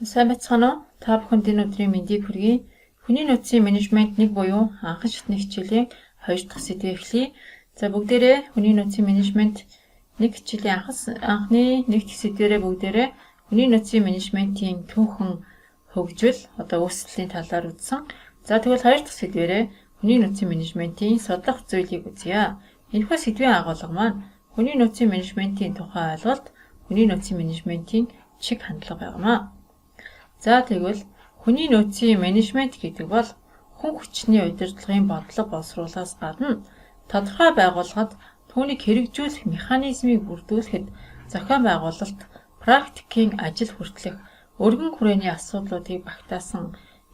Сайн байцгаана уу? Та бүхэнд энэ өдрийн мэндийг хүргэе. Хүний нөөцийн менежмент 1 буюу анхан шатны хичээлийн 2 дахь сэдвээ эхлэе. За бүгдээрээ хүний нөөцийн менежмент 1 хичээлийн анхны 1 дахь сэдвээрээ бүгдээрээ хүний нөөцийн менежментийн түүхэн хөгжил үүслийн талаар үзсэн. За тэгвэл 2 дахь сэдвээрээ хүний нөөцийн менежментийн судлах зүйлийг үзье. Энэхүү сэдвийн агуулга маань хүний нөөцийн менежментийн тухай ойлголт, хүний нөөцийн менежментийн чиг хандлага байнамаа. За тэгвэл хүний нөөцийн менежмент гэдэг бол хүн хүчний удирдлагын бодлого боловсруулахаас гадна тодорхой байгууллагад түүнийг хэрэгжүүлэх механизмыг бүрдүүлэхэд зохион байгуулалт, практикийн ажил хүртэлх, өргөн хүрээний асуудлуудыг багтаасан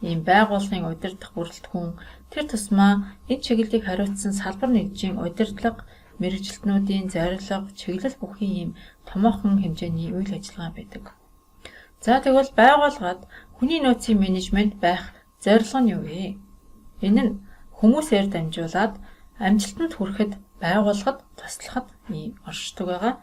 ийм байгууллагын удирдах бүрэлдэхүүн тэр тусмаа энэ чиглэлийг хариуцсан салбар нэгжийн удирдлага, мэргэжилтнүүдийн зорилго, чиглэл бүхий ийм томоохон хэмжээний үйл ажиллагаа байдаг. За тэгвэл байгууллагад хүний нөөцийн менежмент байх зорилго нь юу вэ? Энэ нь хүмүүсээр дамжуулаад амжилтанд хүрэхэд байгууллагад туслахад оршдог байгаа.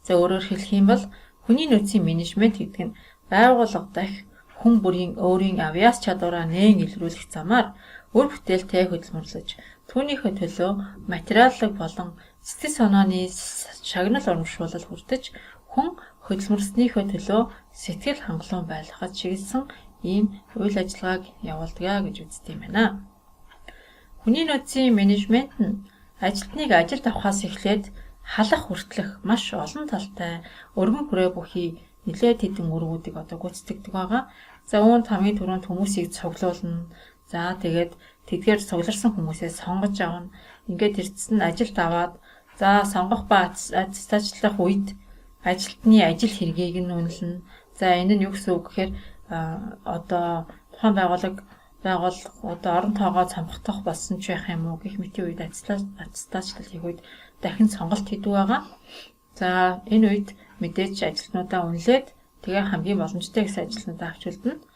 За өөрөөр хэлэх юм бол хүний нөөцийн менежмент гэдэг нь байгууллага дахь хүн бүрийн өөрийн авьяас чадвараа нээн илрүүлэх замаар үр бүтээлтэй хөдөлмөрлөж, түүнийхээ төлөө материаллык болон сэтгэл санааны шагнал урамшуулал хүртэж, хүн хөдөлмөрснийхөө төлөө сэтгэл хангалуун байлгахад чиглэсэн ийм үйл ажиллагааг явуулдаг гэж үздэг юм байна. Хүний нөөцийн менежмент нь ажилтныг ажилд авахаас эхлээд халах хүртэлх маш олон талтай өргөн хүрээ бүхий нэлээд хэдэн үргүүдийг гүйцэтгэдэг байгаа. За үүнд хамгийн түрүүнд хүмүүсийг цуглуулна. За тэгээд тэдгээр цугларсан хүмүүсээ сонгож авна. Ингээд эртсэн ажилд аваад за сонгох ба аттестачлах үед ажилтны ажил хэргийг нь үнэлнэ. За энэ нь юу гэсэн үг гэхээр тухайн байгууллага орон тоогоо цомгох болсон ч байх юм уу гэх мэт үед аттестачлал хийх үед дахин сонголт хийдэг байгаа. За энэ үед мэдээж ажилтнуудаа үнэлээд тэгээ хамгийн боломжтой гэсэн ажилтнуудаа авч үлдэнэ.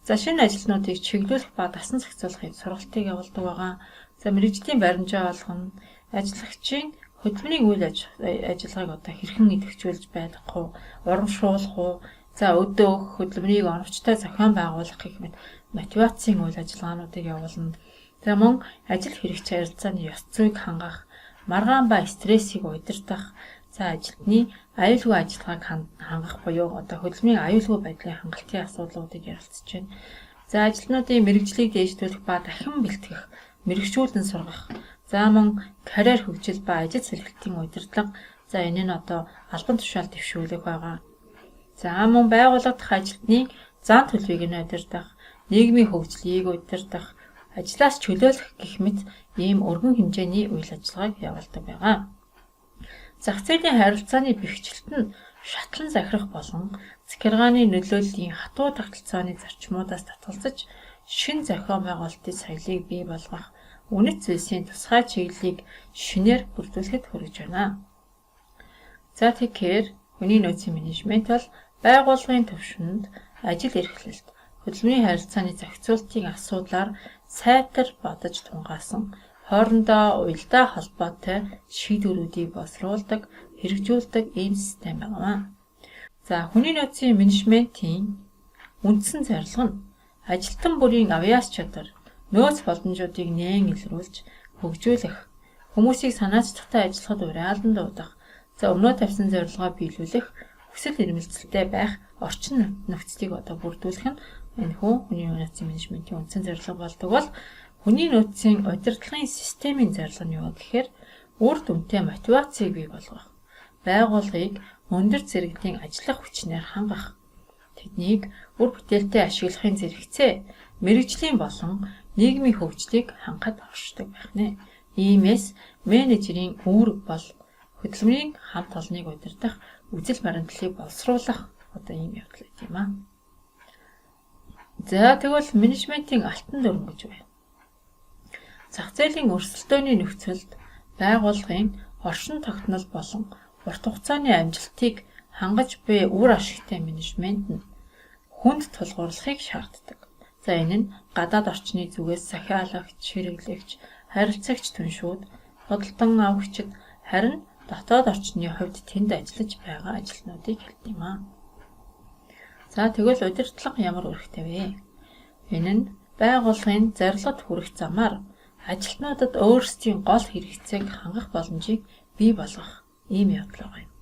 За шинэ ажилтнуудыг чиглүүлэх ба дасан зохицуулахын сургалтыг явуулдаг байгаа. За мэргэжлийн баримжаа олгоно. Ажиллагчийн хөдөлмөрийн үйл ажиллагааг хэрхэн идэвхжүүлж байх уу, урамшуулах уу, за өдөө өгөх хөдөлмөрийг оновчтой зохион байгуулах гэх мэт мотивацийн үйл ажиллагаануудыг явуулна. За мөн ажил хэрэгч харилцааны ёс зүйг хангах, маргаан ба стрессийг удирдах, за ажилтны аюулгүй ажиллагааг хангах буюу хөдөлмөрийн аюулгүй байдлын хангалтын асуудлуудыг ярилцж байна. За ажилтнуудын мэргэжлийг дээшлүүлэх ба дахин бэлтгэх, мэргэжүүлэн сургах, за мөн карьер хөгжил ба ажил сэргэлтийн удирдлага, за энэ нь албан тушаал дэвшүүлэх байгаа. За мөн байгууллага дахь ажилтны зан төлөвийг нь удирдах, нийгмийн хөгжлийг удирдах, ажлаас чөлөөлөх гэх мэт ийм өргөн хэмжээний үйл ажиллагааг явуулдаг байгаа. Зах зээлийн харилцааны бэхжилт нь шатлан захирах болон захиргааны нөлөөллийн хатуу тогтолцооны зарчмуудаас татгалзаж шин зохион байгуулалтын соёлыг бий болгох, үнэт зүйлсийн тусгай чиглэлийг шинээр бүрдүүлэхэд хүргэж байна. За тэгэхээр хүний нөөцийн менежмент бол байгууллагын түвшинд ажил эрхлэлт, хөдөлмөрийн харилцааны зохицуултын асуудлаар сайтар бодож тунгаасан, хоорондоо уялдаа холбоотой шийдвэрүүдийг боловсруулдаг, хэрэгжүүлдэг ийм систем байна. За хүний нөөцийн менежментийн үндсэн зорилго нь ажилтан бүрийн авьяас чадвар, нөөц боломжуудыг нээн илрүүлж, хөгжүүлэх, хүмүүсийг санаачлагтай ажиллахад уриалан дуудах, за өмнөө тавьсан зорилгоо биелүүлэх, хүсэл эрмэлзэлтэй байх орчин нөхцөлийг бүрдүүлэх нь энэхүү хүний нөөцийн менежментийн үндсэн зорилго болдог бол хүний нөөцийн удирдлагын системийн зорилго нь юу гэхээр үр дүнтэй мотивацийг бий болгох, байгууллагыг өндөр зэрэглэлийн ажиллах хүчнээр хангах, тэднийг үр бүтээлтэй ашиглахын зэрэгцээ, мэргэжлийн болон нийгмийн хөгжлийг хангахад оршдог байх нэ. Иймээс менежерийн үүрэг бол хөдөлмөрийн хамт олныг удирдах, үзэл баримтлалыг боловсруулах ийм явдал гэдэг юм аа. За тэгвэл менежментийн алтан дүрм гэж байна. Зах зээлийн өрсөлдөөний нөхцөлд байгууллагын оршин тогтнол болон урт хугацааны амжилтыг хангаж буй үр ашигтай менежмент нь хүнд тулгуурлахыг шаарддаг. За энэ нь гадаад орчны зүгээс захиалагч, хэрэглэгч, харилцагч түншүүд, худалдан авагчид харин дотоод орчны хувьд тэнд ажиллаж байгаа ажилтнуудыг хэлдэг юм аа. За тэгвэл удирдлага ямар үүрэгтэй вэ? Энэ нь байгууллагын зорилгод хүрэх замаар ажилтнуудад өөрсдийн гол хэрэгцээг хангах боломжийг бий болгох ийм явдал байна.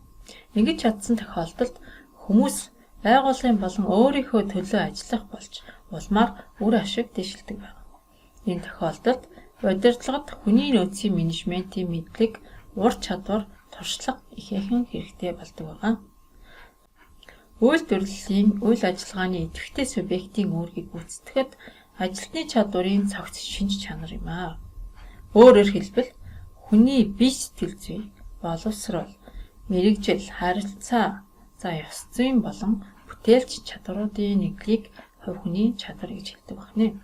Ингэж чадсан тохиолдолд хүмүүс байгууллагын болон өөрийнхөө төлөө ажиллах болж улмаар үр ашиг дэвшилдэг байна. Энэ тохиолдолд удирдлагад хүний нөөцийн менежментийн мэдлэг, ур чадвар, туршлага ихээхэн хэрэгтэй болдог байна. Үйлдвэрлэлийн үйл ажиллагааны идэвхтэй субъектийн үүргийг гүйцэтгэхэд ажилтны чадварын цогц шинж чанар юм аа. Өөрөөр хэлбэл хүний бие сэтгэл зүй, боловсрол, мэрэгжил, харилцаа, ёс зүйн болон бүтээлч чадваруудын нэглийг хувь хүний чадвар гэж хэлдэг байна.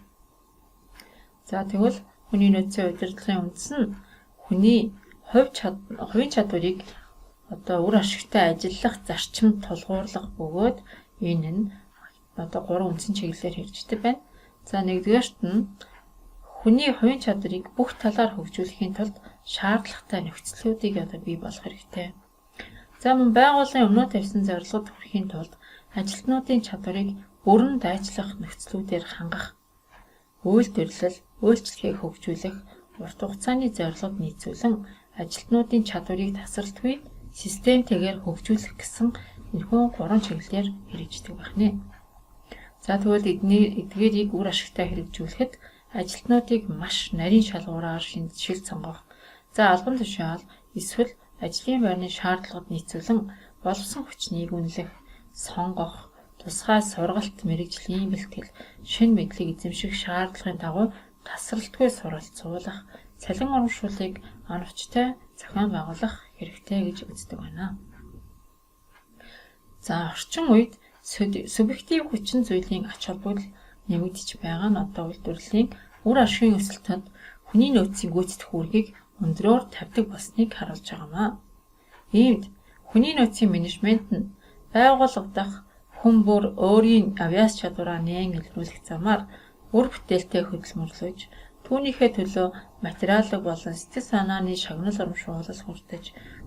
За тэгвэл хүний нөөцийн удирдлагын үндэс нь хүний хувийн чадварыг үр ашигтай ажиллах зарчим тулгуурлах бөгөөд энэ нь 3 үндсэн чиглэлээр хэрэгждэг байна. За нэгдүгээрт нь хүний хувийн чадварыг бүх талаар хөгжүүлэхийн тулд шаардлагатай нөхцөлүүдийг бий болгох хэрэгтэй. За мөн байгууллагын өмнө тавьсан зорилгод хүрэхийн тулд ажилтнуудын чадварыг бүрэн дайчлах нөхцлүүдээр хангах, үйлдвэрлэл, үйлчлэгийг хөгжүүлэх, урт хугацааны зорилгод нийцүүлэн ажилтнуудын чадварыг тасралтгүй системтэйгээр хөгжүүлэх гэсэн энэхүү 3 чиглэлээр хэрэгждэг байна. За тэгвэл эдгээрийг үр ашигтай хэрэгжүүлэхэд ажилтнуудыг маш нарийн шалгуураар шилж сонгох, за албан тушаал эсвэл ажлын байрны шаардлагад нийцүүлэн боловсон хүчнийг үнэлэх, сонгох, тусгай сургалт, мэрэгжлийн бэлтгэл, шинэ мэдлэг эзэмших шаардлагын дагуу тасралтгүй суралцуулах, цалин урамшууллыг оновчтой зохион байгуулах хэрэгтэй гэж үздэг байна. За орчин үед субъектив хүчин зүйлийн ач холбогдол нэмэгдэж байгаа нь үйлдвэрлэлийн үр ашигын өсөлтөнд хүний нөөцийн гүйцэтгэх үүргийг өндрөөр тавьдаг болсныг харуулж байгаамаа. Иймд хүний нөөцийн менежмент нь байгууллага дахь хүн бүр өөрийн авяас чадвараа нээн илрүүлэх замаар үр бүтээлтэй хөдөлмөрлөж, түүнийхээ төлөө материалыг болон сэтгэл санааны шагнал урамшуулал хүртэж,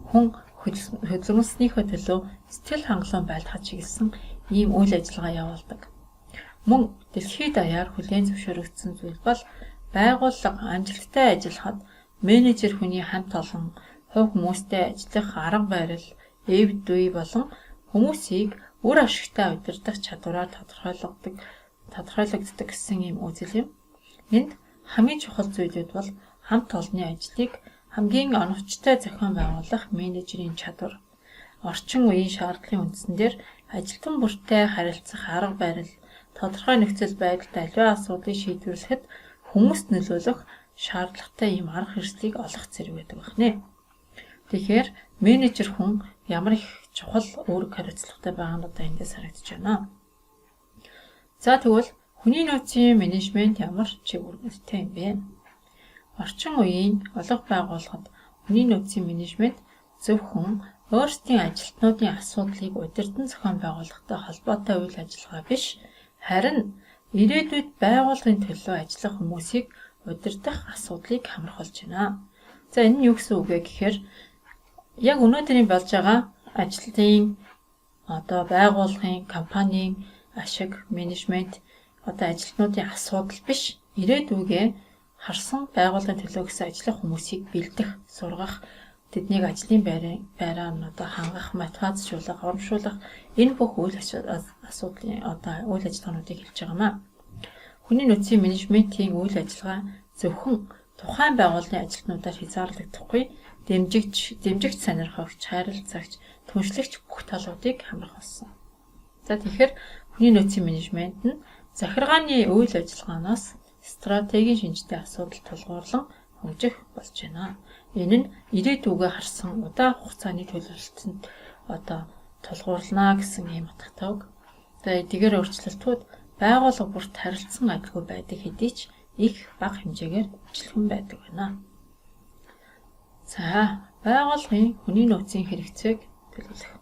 хүн хөдөлмөрснийхөө төлөө сэтгэл хангалуун байлгахад чиглэсэн ийм үйл ажиллагаа явуулдаг. Мөн дэлхийд даяар хүлээн зөвшөөрөгдсөн зүйл бол байгууллага амжилттай ажиллахад менежер хүний хамт олон хувь хүмүүстэй ажиллах арга барил, эв дүй болон хүмүүсийг үр ашигтай удирдах чадвараар тодорхойлогддог гэсэн ийм үзэл юм. Энд хамгийн чухал зүйлүүд бол хамт олонны ажлыг хамгийн оновчтой зохион байгуулах менежерийн чадвар, орчин үеийн шаардлагын үндсэн дээр ажилтан бүртээ харилцах арга барил, тодорхой нөхцөл байдалд аливаа асуудлыг шийдвэрлэхэд хүмүүст нөлөөлөх шаардлагатай ийм арга хэрэгслийг олох зэрэг байдаг байна. Тэгэхээр менежер хүн ямар их чухал үүрэг хариуцлагатай байгаа нь эндээс харагдаж байна. За тэгвэл хүний нөөцийн менежмент ямар чиг үүрэгтэй юм бэ? Орчин үеийн олонх байгууллагад хүний нөөцийн менежмент зөвхөн өөрсдийн ажилтнуудын асуудлыг удирдан зохион байгуулахтай холбоотой үйл ажиллагаа биш, харин ирээдүйд байгууллагын төлөө ажиллах хүмүүсийг удирдах асуудлыг хамруулж байна. За энэ нь юу гэсэн үг вэ гэхээр яг өнөөдрийн болж байгаа ажлын байгууллагын, компанийн ашиг, менежмент ажилтнуудын асуудал биш, ирээдүйгээ харсан байгууллагын төлөө гэсэн ажиллах хүмүүсийг бэлдэх, сургах, тэднийг ажлын байраа хангах, мотивацжуулах, урамшуулах энэ бүх үйл ажиллагаануудыг хэлж байгаамаа. Хүний нөөцийн менежментийн үйл ажиллагаа зөвхөн тухайн байгууллагын ажилтнуудаар хязгаарлагдахгүй, дэмжигч сонирхогч, харилцагч, түншлэгч бүх талуудыг хамрах болсон. За тэгэхээр хүний нөөцийн менежмент нь захиргааны үйл ажиллагаанаас стратегийн шинжтэй асуудал тулгуурлан хөгжих болж байна. Энэ нь ирээдүгөө харсан удаан хугацааны төлөвлөлтөнд тулгуурлана гэсэн ийм утгатай үг. Эдгээр өөрчлөлтүүд байгууллага бүрт харилцсан адилгүй байдаг хэдий ч их бага хэмжээгээр ижилхэн байдаг байна. За, байгууллагын хүний нөөцийн хэрэгцээг төлөвлөх.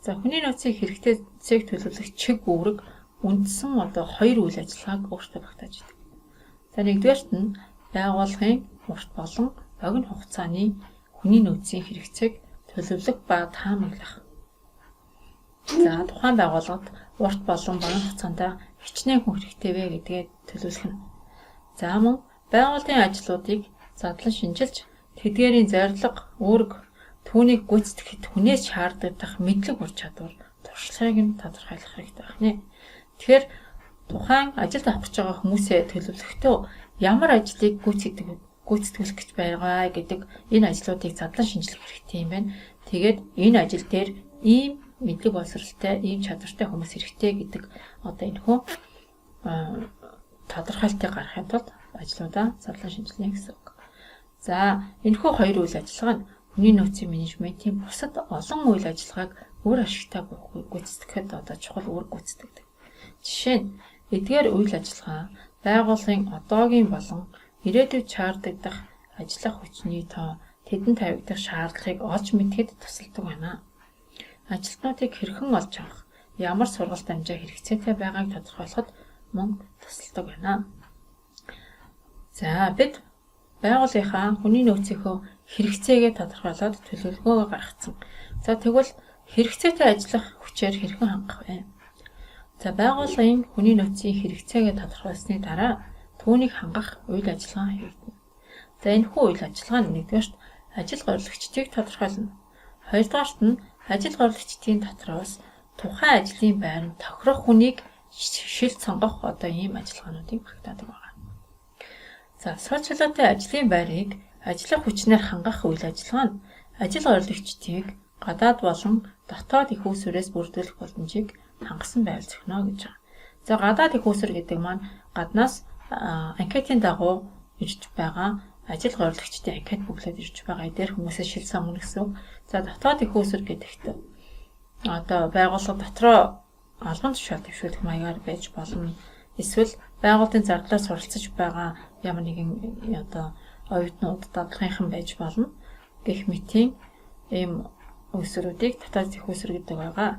За, хүний нөөцийн хэрэгцээг төлөвлөх чиг үүрэг үндсэн 2 үйл ажиллагааг өөртөө багтааж байдаг. За, нэгдүгээрт нь байгууллагын урт болон богино хугацааны хүний нөөцийн хэрэгцээг төлөвлөх ба таамаглах. За тухайн байгууллагад урт болон багахан хугацаанд хичнээн хүн хэрэгтэй вэ гэдгээ төлөвлөх нь. За мөн байгууллагын ажлуудыг задлан шинжилж тэдгээрийн зорилго, үүрэг, түүнийг гүйцэтгэхэд хүнээс шаарддаг мэдлэг ур чадвар, туршлагыг нь тодорхойлох хэрэгтэй байна. Тэгэхээр тухайн ажилд авах гэж байгаа хүмүүсээ төлөвлөхдөө ямар ажлыг гүйцэтгүүлэх гэж байгаа гэдэг энэ ажлуудыг задлан шинжлэх хэрэгтэй юм байна. Тэгээд энэ ажил дээр ийм мэдлэг боловсралтай, ийм чадвартай хүмүүс хэрэгтэй гэдэг одоо энэ хөө тодорхойлтыг гаргахын тулд ажлуудаа задлан шинжилнэ гэсэн үг. За энэхүү хоёр үйл ажиллагаа нь хүний нөөцийн менежментийн бусад олон үйл ажиллагааг үр ашигтай гүйцэтгэхэд одоо чухал үүрэг гүйцэтгэдэг. Жишээ нь эдгээр үйл ажиллагаа байгууллагын одоогийн болон ирээдүйд шаарддаг ажиллах хүчний тоо, тэдэнд тавигдах шаардлагыг олж мэдхэд тусалдаг байна. Ажилтнуудыг хэрхэн олж авах, ямар сургалт амжаа хэрэгцээтэй байгааг тодорхойлоход мөн тусалдаг байна. За бид байгууллагынхаа хүний нөөцийнхөө хэрэгцээгээ тодорхойлоод төлөвлөгөөгөө гаргацсан. За тэгвэл хэрэгцээтэй ажиллах хүчээр хэрхэн хангах вэ? За байгууллагын хүний нөөцийн хэрэгцээгээ тодорхойлсны дараа түүнийг хангах үйл ажиллагаа хийгдэнэ. За энэхүү үйл ажиллагаа нь нэгдүгээрт ажил горилагчдыг тодорхойлно. Хоёрдугаарт нь ажил горилагчдын дотроос тухайн ажлын байранд тохирох хүнийг шилж сонгох одоо ийм ажиллагаануудыг багтаадаг байна. За суучлалтай ажлын байрыг ажиллах хүчнээр хангах үйл ажиллагаа нь ажил горилагчдыг гадаад болон дотоод их үүсвэрээс бүрдүүлэх боломжийг хангасан байвал зохино гэж байна. За гадаад их үүсвэр гэдэг маань гаднаас анкетын дагуу ирж байгаа ажил горилагчдын анкет бүглээд ирж байгаа эдгээр хүмүүсээс шил сонгоно гэсэн үг. За дотоод их үүсвэр гэдэгт одоо байгууллага дотроо албан тушаал дэвшүүлэх маягаар байж болно. Эсвэл байгууллагын зардлаар суралцж байгаа ямар нэгэн одоо оюутнууд дадлагынхан байж болно. Гэх мэтийн ийм үүсвэрүүдийг дотоод их үүсвэр гэдэг байгаа.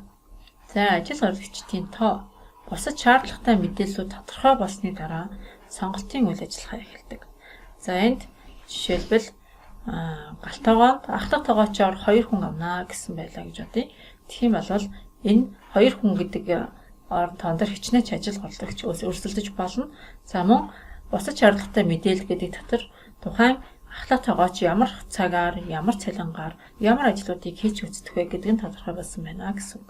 За ажил горилагчдын тоо бусад шаардлагатай мэдээллүүд тодорхой болсны дараа сонголтын үйл ажиллагаа эхэлдэг. За энд жишээлбэл галтайгоонд ахлах тоогоочоор 2 хүн авнаа гэсэн байлаа гэж бодъё. Тэгэх юм бол энэ 2 хүн гэдэг тоон дээр хичнээн ажил горилагч өрсөлдөж болно. За мөн бусад шаардлагатай мэдээлэл гэдэг дотор тухайн ахлах тоогооч ямар цагаар, ямар цалингаар, ямар ажлуудыг хийж үздэг вэ гэдэг нь тодорхой болсон байна гэсэн үг.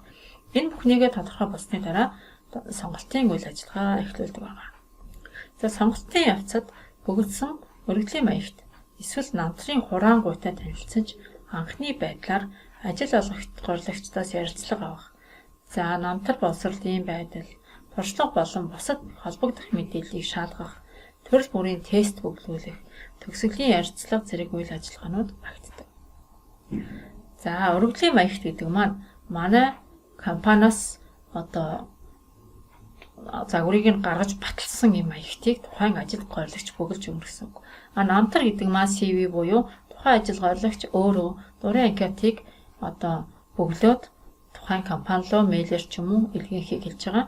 Энэ бүхнийгээ тодорхой болсны дараа сонголтын үйл ажиллагаа эхлүүлдэг байна. За сонголтын явцад бөгөөдсөн өргөдлийн маягт эсвэл намтрын хураангуйтай танилцж анхны байдлаар ажил олгогч горилагчдаас ярилцлага авах. За намтар боловсролын байдал, туршлага болон бусад холбогдох мэдээллийг шалгах, төрөл бүрийн тест бүглүүлэх, төгсгөлийн ярилцлага зэрэг үйл ажиллагаанууд багтдаг. За өргөдлийн маягт гэдэг маань манай компаниас одоо загварыг нь гаргаж баталсан юм маягтыг тухайн ажил горилагч бүгэлж өгнө гэсэн үг. Намтар гэдэг маань CV буюу тухайн ажил горилагч өөрөө дурын анкетыг одоо бөглөөд тухайн компани руу мэйлэр ч юм уу илгэхийг хэлж байгаа.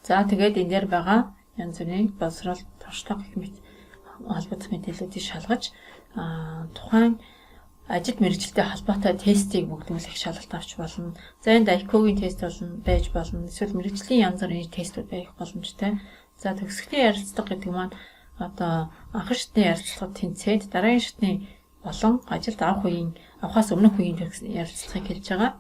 За тэгээд энэ дээр байгаа янз бүрийн боловсрол, туршлага гэх мэт холбогдох мэдээллүүдийг шалгаж тухайн ажил мэргэжилтэй холбоотой тестийг бүгдүүлэх шалгалт авч болно. За энд IQ-гийн тест болно, байж болно. Эсвэл мэргэжлийн янз бүрийн тестүүд байх боломжтой. За төгсгөлийн ярилцлага гэдэг маань одоо анхан шатны ярилцлагад тэнцээд дараагийн шатны болон ажилд авахаас өмнөх үеийн ярилцлагыг хэлж байгаа.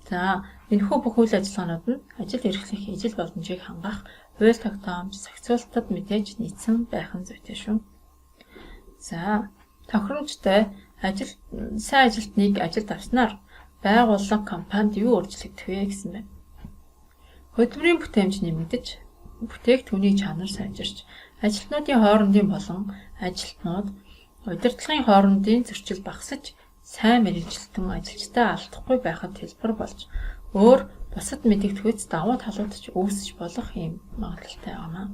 За энэхүү бүх үйл ажиллагаанууд нь ажил эрхлэх ижил боломжийг хангах хууль тогтоомж, зохицуулалтад мэдээж нийцсэн байх нь зүйтэй шүү. За тохиромжтой сайн ажилтныг ажилд авснаар байгууллага компанид юу өөрчлөгдөх вэ гэсэн байна. Хөдөлмөрийн бүтээмж нэмэгдэж, бүтээгдэхүүний чанар сайжирч, ажилтнуудын хоорондын болон ажилтнууд удирдлагын хоорондын зөрчил багасж, сайн мэргэжилтэн ажилчдаа алдахгүй байхад хэлбэр болж, өөр бусад мэдэгдэхүйц давуу талуудч үүсэж болох юм магадлалтай байна.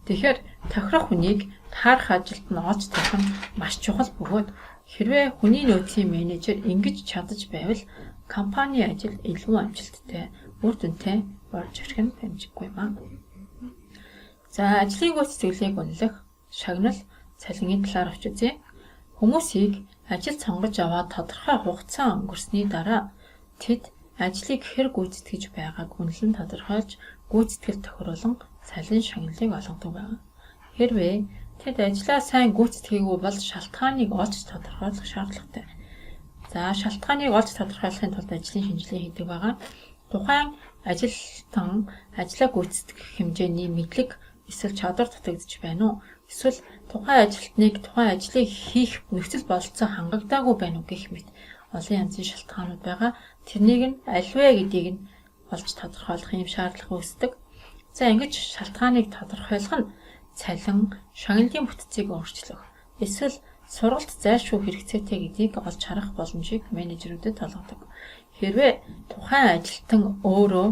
Тэгэхээр тохирох хүнийг таарах ажилд нь олж тавих нь маш чухал бөгөөд хэрвээ хүний нөөцийн менежер ингэж чадаж байвал компани ажил илүү амжилттай, үр дүнтэй болж ирэх нь дамжиггүй байна. За ажлын гүйцэтгэлийг үнэлэх, шагнал, цалингийн талаар авч үзье. Хүмүүсийг ажил сонгож аваад тодорхой хугацаа өнгөрсний дараа тэд ажлыг хэр гүйцэтгэж байгааг үнэлэн тодорхойлж, гүйцэтгэл тохируулан цалин шагналыг олгодог байна. Хэрвээ тэд ажлаа сайн гүйцэтгээгүй бол шалтгааныг олж тодорхойлох шаардлагатай. За шалтгааныг олж тодорхойлохын тулд ажлын шинжилгээ хийдэг байгаа. Тухайн ажилтан ажлаа гүйцэтгэх хэмжээний мэдлэг эсвэл чадвар дутагдж байна уу? Эсвэл тухайн ажилтныг тухайн ажлыг хийх нөхцөл бололцоо хангагдаагүй байна уу гэх мэт олон янзын шалтгаанууд байгаа. Тэрнийг нь альвэ гэдгийг нь олж тодорхойлох юм шаардлага үүсдэг. За ингэж шалтгааныг тодорхойлох нь цалин, шагналын бүтцийг өөрчлөх, эсвэл сургалт зайлшгүй хэрэгцээтэй гэдгийг олж харах боломжийг менежерүүдэд олгодог. Хэрвээ тухайн ажилтан өөрөө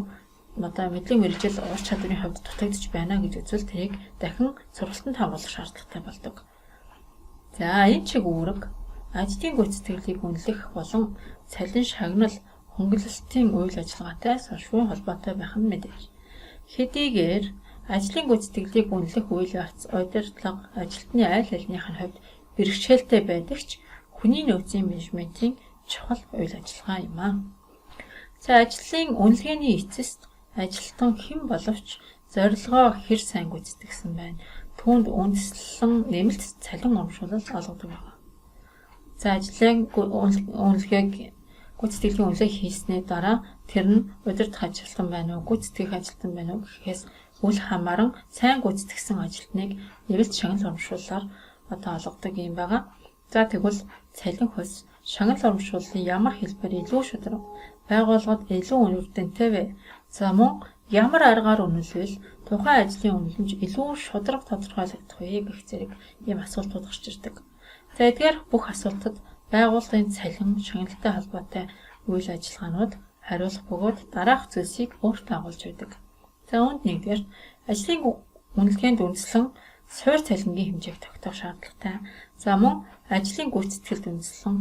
мэдлэг мэргэжил ур чадварын хувьд дутагдж байна гэж үзвэл тэрийг дахин сургалтанд хамруулах шаардлагатай болдог. За энэ чиг үүрэг ажлын гүйцэтгэлийг үнэлэх болон цалин шагнал хөнгөлөлтийн үйл ажиллагаатай салшгүй холбоотой байх нь мэдээж. Хэдийгээр ажлын гүйцэтгэлийг үнэлэх үйл явц удирдлага ажилтны аль алиных нь хувьд бэрхшээлтэй байдаг ч хүний нөөцийн менежментийн чухал үйл ажиллагаа юм аа. За ажлын үнэлгээний эцэст ажилтан хэн боловч зорилгоо хэр сайн гүйцэтгэсэн байна. Түүнд үндэслэн нэмэлт цалин урамшуулал олгодог байна. За ажлын үнэлгээг гүйцэтгэлийн үнэлгээ хийснээ дараа тэр нь удирдах ажилтан байна уу, гүйцэтгэх ажилтан байна уу гэхээс үл хамааран сайн гүйцэтгсэн ажилтныг нэмэлт шагнал урамшууллаар олгодог юм байгаа. За тэгвэл цалин хөлс шагнал урамшууллын ямар хэлбэр илүү шударга, байгууллагад илүү үр дүнтэй вэ? За мөн ямар аргаар үнэлвэл тухайн ажлын үнэлэмж илүү шударга тодорхойлогдох вэ гэх зэрэг ийм асуултууд гарч ирдэг. За эдгээр бүх асуултад байгууллагын цалин, шагналтай холбоотой үйл ажиллагаанууд хариулах бөгөөд дараах зүйлсийг өөртөө агуулж байдаг. За үүнд нэгдүгээр ажлын үнэлгээнд үндэслэн суур цалингийн хэмжээг тогтоох шаардлагатай. За мөн ажлын гүйцэтгэлд үндэслэн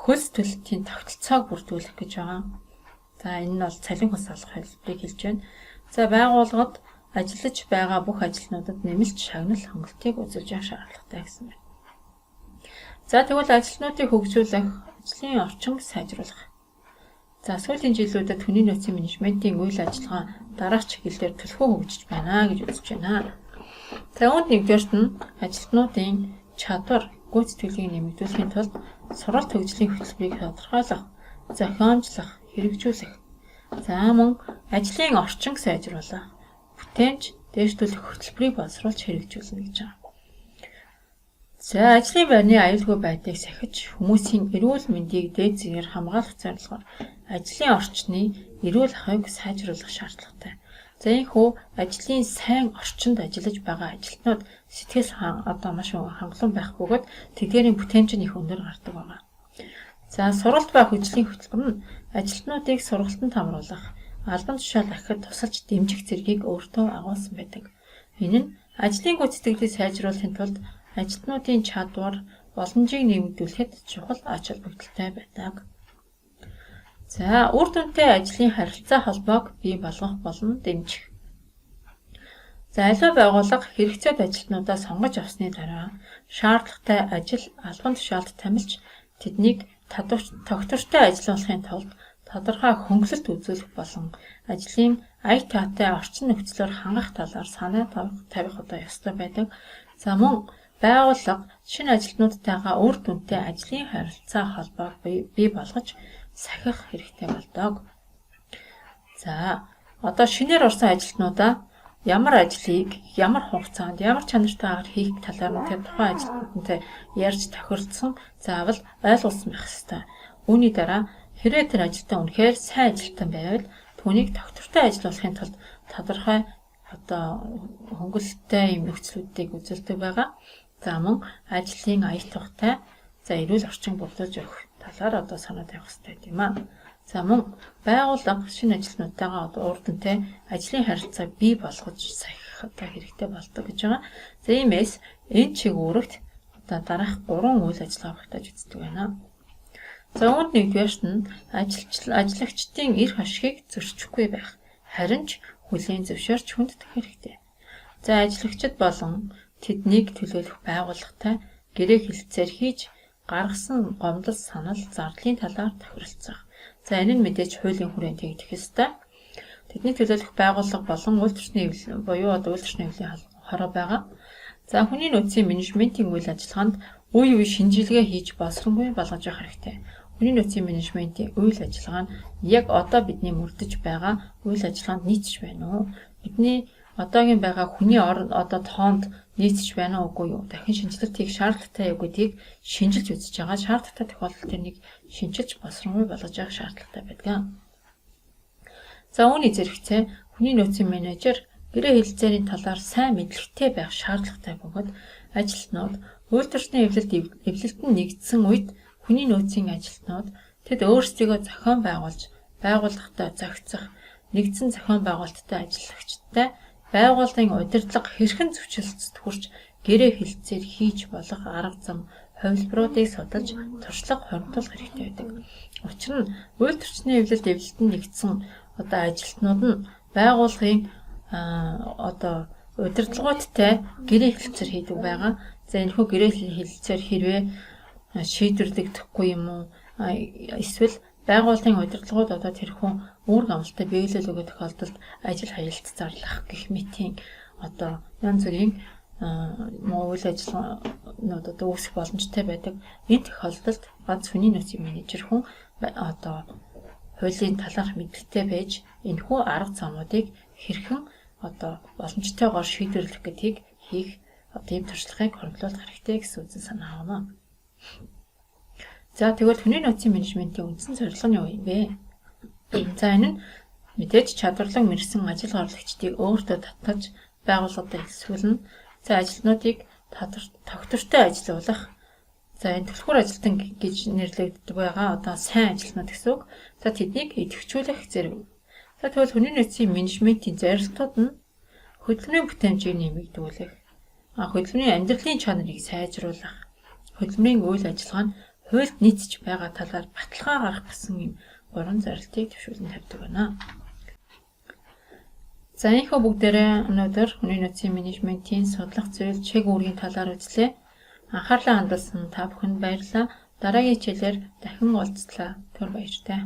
хөлс төлөлтийн тогтолцоог бүрдүүлэх гэж байгаа. За энэ нь бол цалин хөлс олох хэлбэрийг хэлж байна. За байгууллагад ажиллаж байгаа бүх ажилтнуудад нэмэлт шагнал хөнгөлтийг үзүүлж явах шаардлагатай гэсэн байна. За тэгвэл ажилтнуудыг хөгжүүлэх, ажлын орчин сайжруулах. За сүүлийн жилүүдэд хүний нөөцийн менежментийн үйл ажиллагаа дараах чиглэлээр төлхөө хөгжиж байна гэж үзэж байна. За үүнд нэгдүгээрт нь ажилтнуудын чадвар, гүйцэтгэлийг нэмэгдүүлэхийн тулд сургалт хөгжлийн хөтөлбөрийг тодорхойлох, зохиомжлох, хэрэгжүүлэх. За мөн ажлын орчин сайжруулах, бүтээмж дээшлүүлэх хөтөлбөрийг боловсруулж хэрэгжүүлнэ гэж байна. За ажлын байрны аюулгүй байдлыг сахиж, хүмүүсийн эрүүл мэндийг дээд зэгээр хамгаалах зорилгоор ажлын орчны эрүүл ахуйг сайжруулах шаардлагатай. За энэхүү ажлын сайн орчинд ажиллаж байгаа ажилтнууд сэтгэл маш хангалуун байх бөгөөд тэдгээрийн бүтээмж нь их өндөр гардаг байна. За сургалт ба хөгжлийн хөтөлбөр нь ажилтнуудыг сургалтанд хамруулах, албан тушаал ахихад тусалж дэмжих зэргийг өөртөө агуулсан байдаг. Энэ нь ажлын гүйцэтгэлийг сайжруулахын тулд ажилтнуудын чадвар, боломжийг нэмэгдүүлэхэд чухал ач холбогдолтой байдаг. За үр дүнтэй ажлын харилцаа холбоог бий болгох болон дэмжих. За аливаа байгууллага хэрэгцээд ажилтнуудаа сонгож авсны дараа шаардлагатай ажил албан тушаалд тамилж тэднийг тогтвортой ажиллуулахын тулд тодорхой хөнгөлөлт үзүүлэх болон ажлын ая таатай орчин нөхцлөөр хангах талаар санаа тавих ёстой байдаг. За мөн байгууллага шинэ ажилтнуудтайгаа үр дүнтэй ажлын харилцаа холбоог бий болгож сахих хэрэгтэй болдог. За одоо шинээр орсон ажилтнуудаа ямар ажлыг, ямар хугацаанд, ямар чанартайгаар хийх талаар нь тэр тухайн ажилтнуудтай ярьж тохиролцсон заавал ойлгуулсан байх ёстой. Үүний дараа хэрвээ тэр ажилтан үнэхээр сайн ажилтан байвал түүнийг тогтвортой ажиллуулахын тулд тодорхой хөнгөлөлттэй юм нөхцлүүдийг үзүүлдэг байгаа. За мөн ажлын ая тухтай, за эрүүл орчин бүрдүүлж өгөх талаар санаа тавих хэрэгтэй юм аа. За мөн байгууллага шинэ ажилтнуудтайгаа ур дүнтэй ажлын харилцааг бий болгож сахих хэрэгтэй болдог гэж байгаа. За иймээс энэ чиг үүрэгт дараах 3 үйл ажиллагаа багтааж үздэг байна. За үүнд нэгдүгээрт нь ажлагчдын эрх ашигыг зөрчихгүй байх, харин ч хүлээн зөвшөөрч хүндэх хэрэгтэй. За ажлагчид болон тэднийг төлөөлөх байгууллагатай гэрээ хэлэлцээр хийж гаргасан гомдол санал зарлын талаар тохиролцох. За энэ нь мэдээж хуулийн хүрээнд тэгдэх ёстой. Тэдний төлөөлөх байгууллага болон үйл төсний буюу одоо үйл төсний хуулийн хороо байгаа. За хүний нөөцийн менежментийн үйл ажиллагаанд үе үе шинжилгээ хийж боловсронгүй болгож явах хэрэгтэй. Хүний нөөцийн менежментийн үйл ажиллагаа нь яг одоо бидний мөрдөж байгаа үйл ажиллагаанд нийцэж байна уу? Бидний одоогийн байгаа хүний одоо тоонд нийцэж байна уугүй юу? Дахин шинжилэлт хийх шаардлагатай юу гэдгийг шинжилж үзэж байгаа. Шаардлагатай тохиолдолд тэрнийг шинжилж боловсронгүй болгож явах шаардлагатай байдаг. За үүний зэрэгцээ хүний нөөцийн менежер гэрээ хэлэлцээрийн талаар сайн мэдлэгтэй байх шаардлагатай бөгөөд ажилтнууд үйл төрсний эвлэлтэнд нэгдсэн үед хүний нөөцийн ажилтнууд тэд өөрсдийгөө зохион байгуулж байгууллагатай зохицох нэгдсэн зохион байгуулалттай ажиллагчтай байгууллагын удирдлага хэрхэн зөвшөөрлөлтөд хүрч гэрээ хэлэлцээр хийж болох арга зам хувилбаруудыг судалж туршлага хоримтлах хэрэгтэй байдаг. Учир нь үйл төрсний эвлэлтэнд нэгдсэн одоо ажилтнууд нь байгууллагын одоо удирдлагуудтай гэрээ хэлэлцээр хийдэг байгаа. За энэхүү гэрээ хэлэлцээр хэрвээ шийдвэрлэгдэхгүй юм уу эсвэл байгууллагын удирдлагууд одоо тэрхүү үүрэг амлалтаа биелэл өгөх тохиолдолд ажил хаялт зарлах гэх мэтийн одоо янз бүрийн үйл ажиллагаанууд одоо үүсэх боломжтой байдаг. Энэ тохиолдолд ганц хүний нөөцийн менежер хүн одоо хуулийн талаарх мэдлэгтэй байж энэхүү арга замуудыг хэрхэн одоо боломжтойгоор шийдвэрлэх гэдгийг хийх одоо ийм туршлагыг хөрвүүлэх хэрэгтэй гэсэн үзэн санаа авна. За тэгвэл хүний нөөцийн менежментийн үндсэн зорилго нь юу юм бэ? За энэ нь мэдээж чадварлаг мэрсэн ажил гарлагчдыг өөртөө татаж байгууллагад эсвэлнэ. За ажилтнуудыг тогтвортой ажилуулах. За энэ түлхүүр ажилтан гэж нэрлэгддэг байгаа одоо сайн ажилтнууд гэсэн үг. За тэднийг идэвхжүүлэх зэрэг. За тэгвэл хүний нөөцийн менежментийн зорилтууд нь хөдөлмөрийн бүтээмжийг нэмэгдүүлэх, хөдөлмөрийн амьдралын чанарыг сайжруулах, хөдөлмөрийн үйл ажиллагаа нь хуульд нийцэж байгаа талаар баталгаа гаргах гэсэн юм 3 зорилтыг төвшүүлэн тавьдаг байна. За энэхүү бүгдээрээ өнөөдөр хүний нөөцийн менежментийн судлах зүйл чиг үүргийн талаар үзлээ. Анхаарлаа хандуулсан та бүхэнд баярлалаа. Дараагийн хичээлээр дахин уулзлаа. Түр баяртай.